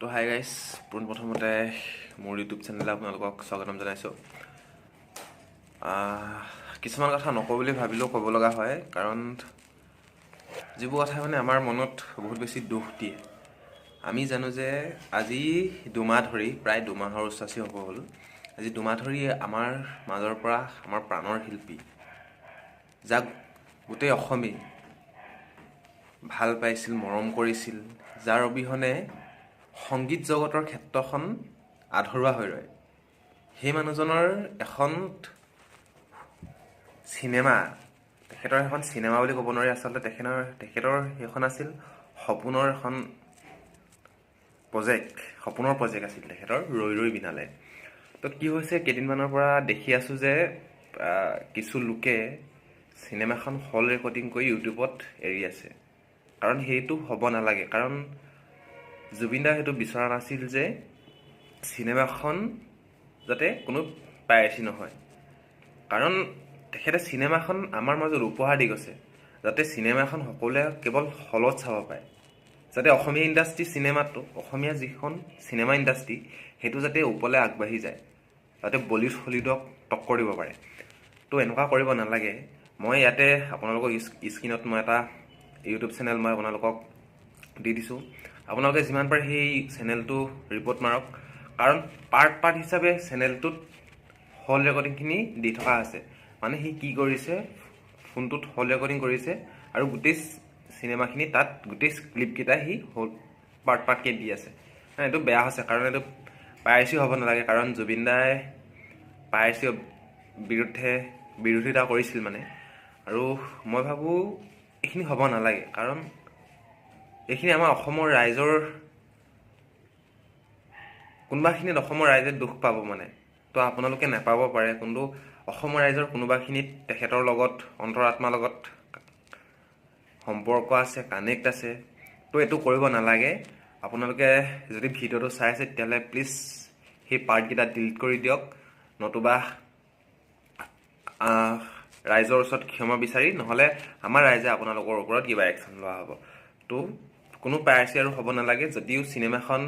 তো hi guys, পোনপ্ৰথমতে মোৰ YouTube চেনেললৈ আপোনালোকক স্বাগতম জনাইছোঁ। কিছুমান কথা নকওঁ বুলি ভাবিলেও ক'ব লগা হয়, কাৰণ যিবোৰ কথা মানে আমাৰ মনত বহুত বেছি দুখ দিয়ে। আমি জানো যে আজি দুমাহ ধৰি, প্ৰায় দুমাহৰ উচাচি হ'ব হ'ল, আজি দুমাহ ধৰি আমাৰ মাজৰ পৰা আমাৰ প্ৰাণৰ শিল্পী, যাক গোটেই অসমেই ভাল পাইছিল, মৰম কৰিছিল, যাৰ অবিহনে সংগীত জগতৰ ক্ষেত্ৰখন আধৰুৱা হৈ ৰয়, সেই মানুহজনৰ এখন চিনেমা, তেখেতৰ এখন চিনেমা বুলি ক'ব নোৱাৰি, আচলতে তেখেতৰ সেইখন আছিল সপোনৰ এখন সপোনৰ প্ৰজেক্ট আছিল তেখেতৰ, ৰৈ ৰৈ বিনালে। তো কি হৈছে, কেইদিনমানৰ পৰা দেখি আছোঁ যে কিছু লোকে চিনেমাখন হল ৰেকৰ্ডিং কৰি ইউটিউবত এৰি আছে। কাৰণ সেইটো হ'ব নালাগে, কাৰণ জুবিন দাই সেইটো বিচৰা নাছিল যে চিনেমাখন যাতে কোনো পাইৰেচি নহয়। কাৰণ তেখেতে চিনেমাখন আমাৰ মাজত উপহাৰ দি গৈছে, যাতে চিনেমাখন সকলোৱে কেৱল হলত চাব পাৰে, যাতে অসমীয়া ইণ্ডাষ্ট্ৰী চিনেমাটো, অসমীয়া যিখন চিনেমা ইণ্ডাষ্ট্ৰী, সেইটো যাতে ওপৰলৈ আগবাঢ়ি যায়, যাতে বলিউড হলিউডক টক্কৰ দিব পাৰে। তো এনেকুৱা কৰিব নালাগে। মই ইয়াতে আপোনালোকৰ স্ক্ৰীণত মই এটা ইউটিউব চেনেল মই আপোনালোকক দি দিছোঁ। আপোনালোকে যিমান পাৰে সেই চেনেলটো ৰিপৰ্ট মাৰক, কাৰণ পাৰ্ট হিচাপে চেনেলটোত হল ৰেকৰ্ডিংখিনি দি থকা আছে। মানে সি কি কৰিছে, ফোনটোত হল ৰেকৰ্ডিং কৰিছে আৰু গোটেই চিনেমাখিনি তাত গোটেই ক্লিপকেইটা সি হল পাৰ্টকৈ দি আছে। এইটো বেয়া হৈছে, কাৰণ এইটো পাইৰেচি হ'ব নালাগে। কাৰণ জুবিন দাই পাইৰেচিৰ বিৰোধিতা কৰিছিল মানে, আৰু মই ভাবোঁ এইখিনি হ'ব নালাগে। কাৰণ এইখিনি আমাৰ অসমৰ ৰাইজৰ, কোনোবাখিনিত অসমৰ ৰাইজে দুখ পাব মানে, তো আপোনালোকে নাপাব পাৰে, কিন্তু অসমৰ ৰাইজৰ কোনোবাখিনিত তেখেতৰ লগত অন্তৰাত্মাৰ লগত সম্পৰ্ক আছে, কানেক্ট আছে। তো এইটো কৰিব নালাগে। আপোনালোকে যদি ভিডিঅ'টো চাই আছে, তেতিয়াহ'লে প্লিজ সেই পাৰ্টকেইটা ডিলিট কৰি দিয়ক, নতুবা ৰাইজৰ ওচৰত ক্ষমা বিচাৰি, নহ'লে আমাৰ ৰাইজে আপোনালোকৰ ওপৰত কিবা একশ্যন লোৱা হ'ব। তো কোনো পাইৰেচি আৰু হ'ব নালাগে। যদিও চিনেমাখন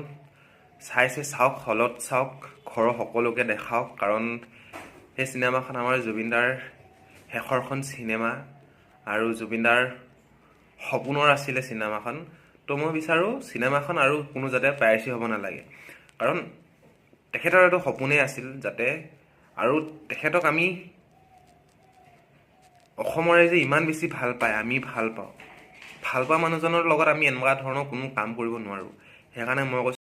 চাইছে চাওক, হলত চাওক, ঘৰৰ সকলোকে দেখাওক, কাৰণ সেই চিনেমাখন আমাৰ জুবিনদাৰ শেষৰখন চিনেমা, আৰু জুবিনদাৰ সপোনৰ আছিলে চিনেমাখন। তো মই বিচাৰোঁ চিনেমাখন আৰু কোনো যাতে পাইৰেচি হ'ব নালাগে, কাৰণ তেখেতৰ এইটো সপোনেই আছিল যাতে, আৰু তেখেতক আমি অসমৰ ৰাইজে ইমান বেছি ভাল পায়, আমি ভাল পোৱা মানুহজনৰ লগত আমি এনেকুৱা ধৰণৰ কোনো কাম কৰিব নোৱাৰোঁ। সেইকাৰণে মই কৈছোঁ